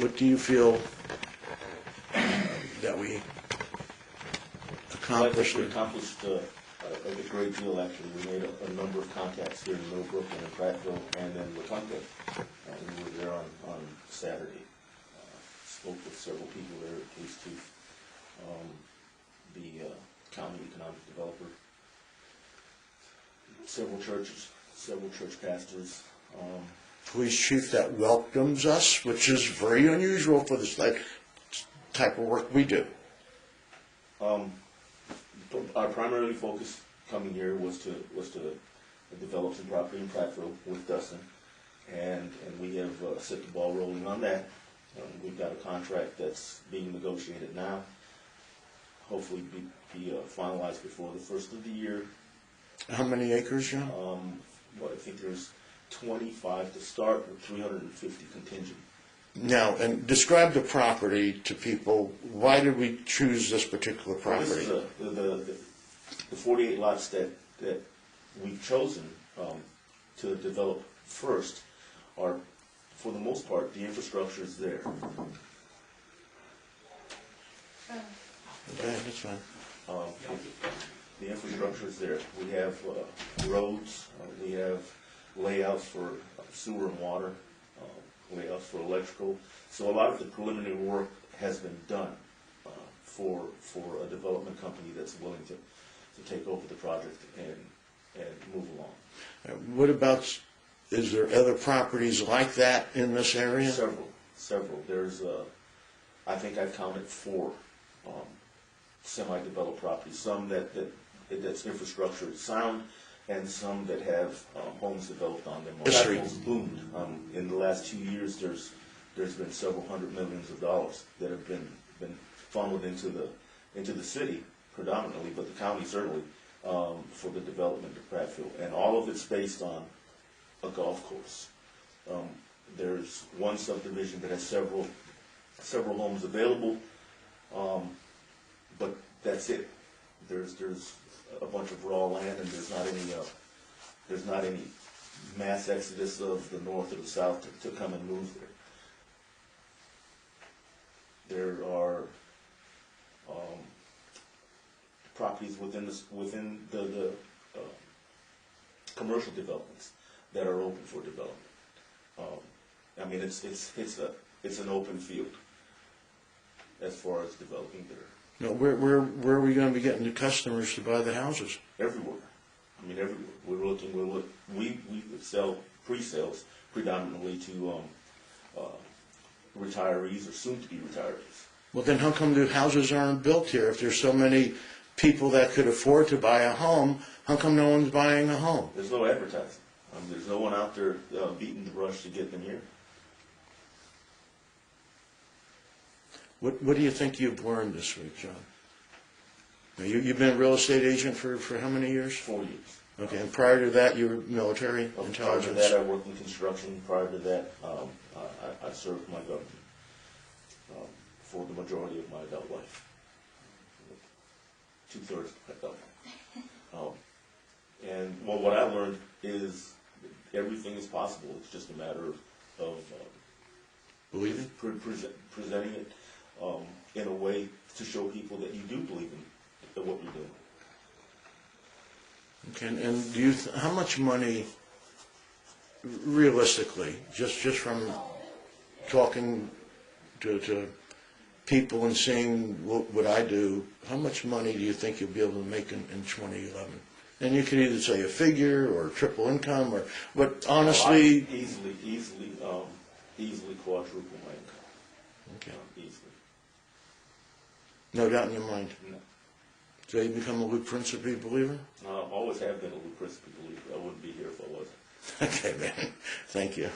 what do you feel that we Well, I think accomplished? we accomplished a great deal, actually. We made a number of contacts here in Millbrook and in Prattville and in Lequenco. We were there on Saturday. Spoke with several people there at Case Chief, the county economic developer, several churches, several church pastors. Police chief that welcomes us, which is very unusual for this type of work we do. Our primary focus coming here was to develop some property in Prattville with Dustin, and we have set the ball rolling on that. We've got a contract that's being negotiated now. Hopefully be finalized before the first of the year. How many acres, John? Well, I think there's 25 to start with 350 contingent. Now, and describe the property to people. Why did we choose this particular property? Well, this is the 48 lots that we've chosen to develop first are, for the most part, the infrastructure is there. Okay, that's fine. The infrastructure is there. We have roads, we have layouts for sewer and water, layouts for electrical. So a lot of the preliminary work has been done for a development company that's willing to take over the project and move along. What about, is there other properties like that in this area? Several. There's, I think I've counted 4 semi-developed properties. Some that's infrastructure is sound, and some that have homes developed on them. Prattville's boomed. In the last 2 years, there's been several hundred millions of dollars that have been funneled into the city predominantly, but the county certainly, for the development of Prattville, and all of it's based on a golf course. There's one subdivision that has several homes available, but that's it. There's a bunch of raw land, and there's not any mass exodus of the north or the south to come and move there. There are properties within the commercial developments that are open for development. I mean, it's an open field as far as developing there. No, where are we going to be getting the customers to buy the houses? Everywhere. I mean, everywhere. We sell pre-sales predominantly to retirees or soon-to-be retirees. Well, then how come the houses aren't built here? If there's so many people that could afford to buy a home, how come no one's buying a home? There's no advertising. There's no one out there beating the brush to get them here. What do you think you've learned this week, John? Now, you've been a real estate agent for how many years? 4 years. Okay, and prior to that, you were military intelligence? Prior to that, I worked in construction. Prior to that, I served my government for the majority of my adult life. 2/3 of my adult life. And well, what I learned is everything is possible. It's just a matter of believing, presenting it in a way to show people that you do believe in what you're doing. Okay, and do you how much money, realistically, just from talking to people and seeing what I do, how much money do you think you'll be able to make in 2011? And you can either say a figure or triple income, but honestly, easily quadruple my income. Okay. Easily. No doubt in your mind. No. So you become a Luke Principe believer? I always have been a Luke Principe believer. I wouldn't be here if I wasn't. Okay, man. Thank you.